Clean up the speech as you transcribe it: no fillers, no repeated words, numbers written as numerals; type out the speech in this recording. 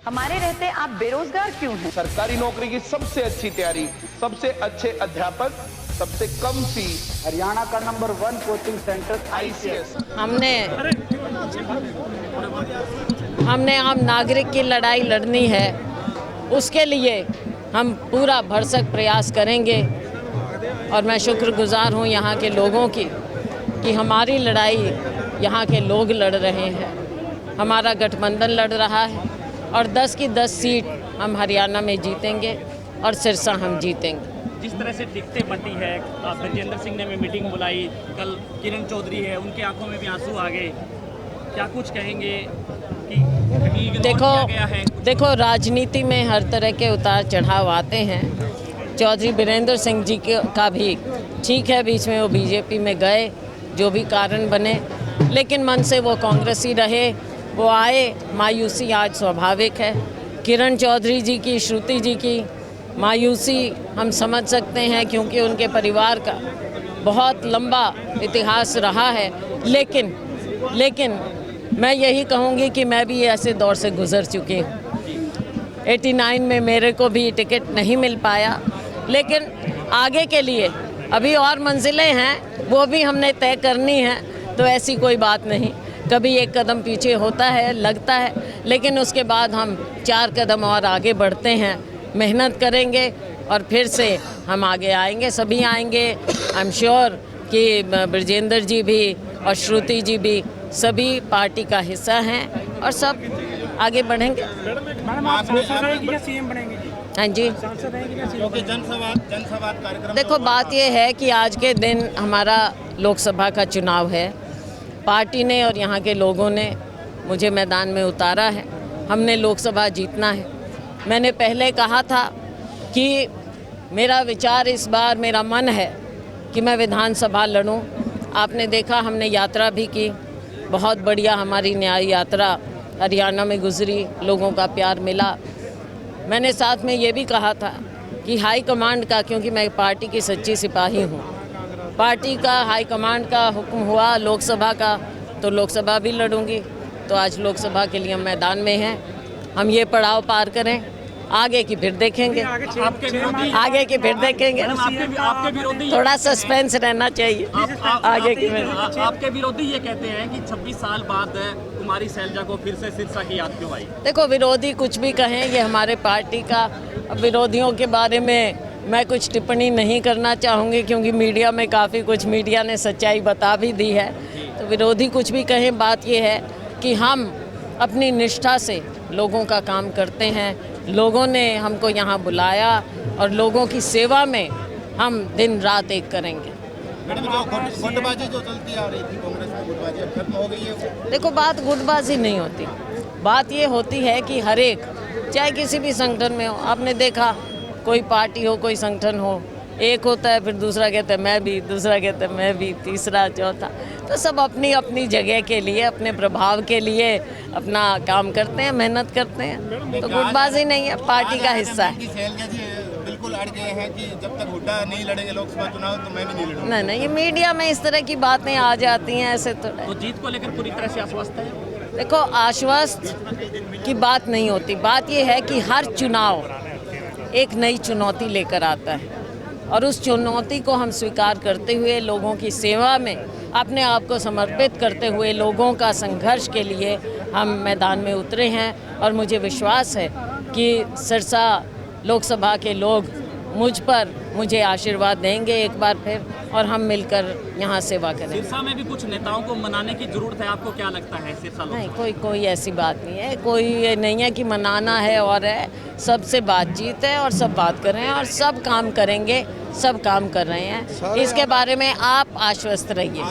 हमारे रहते आप बेरोजगार क्यों हैं? सरकारी नौकरी की सबसे अच्छी तैयारी, सबसे अच्छे अध्यापक, सबसे कम फीस। हरियाणा का नंबर 1 कोचिंग सेंटर ICS। हमने आम नागरिक की लड़ाई लड़नी है। उसके लिए हम पूरा भरसक प्रयास करेंगे और मैं शुक्रगुजार हूँ यहाँ के लोगों की कि हमारी लड़ाई यहाँ के लोग लड़ रहे हैं। हमारा गठबंधन लड़ रहा है और 10 की 10 सीट हम हरियाणा में जीतेंगे और सिरसा हम जीतेंगे। जिस तरह से दिखते बटी है, ब्रजेंद्र सिंह ने भी मीटिंग बुलाई, कल किरण चौधरी है, उनकी आंखों में भी आंसू आ गए। क्या कुछ कहेंगे कि देखो राजनीति में हर तरह के उतार चढ़ाव आते हैं। चौधरी बीरेंद्र सिंह जी का भी ठीक है, बीच में वो बीजेपी में गए, जो भी कारण बने, लेकिन मन से वो कांग्रेस ही रहे। वो आए, मायूसी आज स्वाभाविक है। किरण चौधरी जी की, श्रुति जी की मायूसी हम समझ सकते हैं क्योंकि उनके परिवार का बहुत लंबा इतिहास रहा है। लेकिन मैं यही कहूँगी कि मैं भी ऐसे दौर से गुज़र चुकी हूँ। 89 में मेरे को भी टिकट नहीं मिल पाया, लेकिन आगे के लिए अभी और मंजिलें हैं, वो भी हमने तय करनी है। तो ऐसी कोई बात नहीं, कभी एक कदम पीछे होता है, लगता है, लेकिन उसके बाद हम 4 कदम और आगे बढ़ते हैं, मेहनत करेंगे और फिर से हम आगे आएंगे, सभी आएंगे। आई एम श्योर कि ब्रजेंद्र जी भी और श्रुति जी भी सभी पार्टी का हिस्सा हैं और सब आगे बढ़ेंगे। मैडम आप सांसद रहेंगी या सीएम बनेंगी? हाँ जी, सांसद रहेंगी या सीएम? क्योंकि जनसंवाद कार्यक्रम। देखो बात यह है कि आज के दिन हमारा लोकसभा का चुनाव है। पार्टी ने और यहाँ के लोगों ने मुझे मैदान में उतारा है। हमने लोकसभा जीतना है। मैंने पहले कहा था कि मेरा विचार इस बार, मेरा मन है कि मैं विधानसभा लड़ूं। आपने देखा हमने यात्रा भी की, बहुत बढ़िया हमारी न्याय यात्रा हरियाणा में गुजरी, लोगों का प्यार मिला। मैंने साथ में ये भी कहा था कि हाई कमांड का, क्योंकि मैं पार्टी की सच्ची सिपाही हूँ, पार्टी का हाई कमांड का हुक्म हुआ लोकसभा का तो लोकसभा भी लड़ूंगी। तो आज लोकसभा के लिए हम मैदान में हैं। हम ये पड़ाव पार करें, आगे की फिर देखेंगे, आगे की फिर देखेंगे। आपके विरोधी थोड़ा सस्पेंस रहना चाहिए आगे की में। आपके विरोधी ये कहते हैं कि 26 साल बाद कुमारी शैलजा को फिर से सिरसा की याद क्यों आई? देखो विरोधी कुछ भी कहें, ये हमारे पार्टी का, अब विरोधियों के बारे में मैं कुछ टिप्पणी नहीं करना चाहूँगी क्योंकि मीडिया में काफ़ी कुछ मीडिया ने सच्चाई बता भी दी है। तो विरोधी कुछ भी कहें, बात ये है कि हम अपनी निष्ठा से लोगों का काम करते हैं। लोगों ने हमको यहाँ बुलाया और लोगों की सेवा में हम दिन रात एक करेंगे। मैडम गुटबाजी जो चलती आ रही थी कांग्रेस में, गुटबाजी अब खत्म हो गई है। देखो बात गुटबाजी नहीं होती, बात ये होती है कि हर एक, चाहे किसी भी संगठन में हो, आपने देखा कोई पार्टी हो, कोई संगठन हो, एक होता है, फिर दूसरा कहता है मैं भी, दूसरा कहता है मैं भी, तीसरा चौथा, तो सब अपनी अपनी जगह के लिए, अपने प्रभाव के लिए अपना काम करते हैं, मेहनत करते हैं। तो गुटबाजी नहीं है, पार्टी का हिस्सा है। बिल्कुल अड़ गए हैं कि जब तक हुड्डा नहीं लड़ेंगे लोकसभा चुनाव तो मैं भी नहीं लड़ूंगा। नहीं, ये मीडिया में इस तरह की बातें आ जाती हैं, ऐसे तो जीत को लेकर पूरी तरह से आश्वस्त है? देखो आश्वस्त की बात नहीं होती, बात ये है कि हर चुनाव एक नई चुनौती लेकर आता है और उस चुनौती को हम स्वीकार करते हुए लोगों की सेवा में अपने आप को समर्पित करते हुए लोगों का संघर्ष के लिए हम मैदान में उतरे हैं। और मुझे विश्वास है कि सिरसा लोकसभा के लोग मुझे आशीर्वाद देंगे एक बार फिर और हम मिलकर यहाँ सेवा करेंगे। सिरसा में भी कुछ नेताओं को मनाने की जरूरत है, आपको क्या लगता है? सिरसा नहीं, कोई ऐसी बात नहीं है, कोई ये नहीं है कि मनाना है और है, सबसे बातचीत है और सब बात कर रहे हैं और सब काम करेंगे, सब काम कर रहे हैं। इसके बारे में आप आश्वस्त रहिए।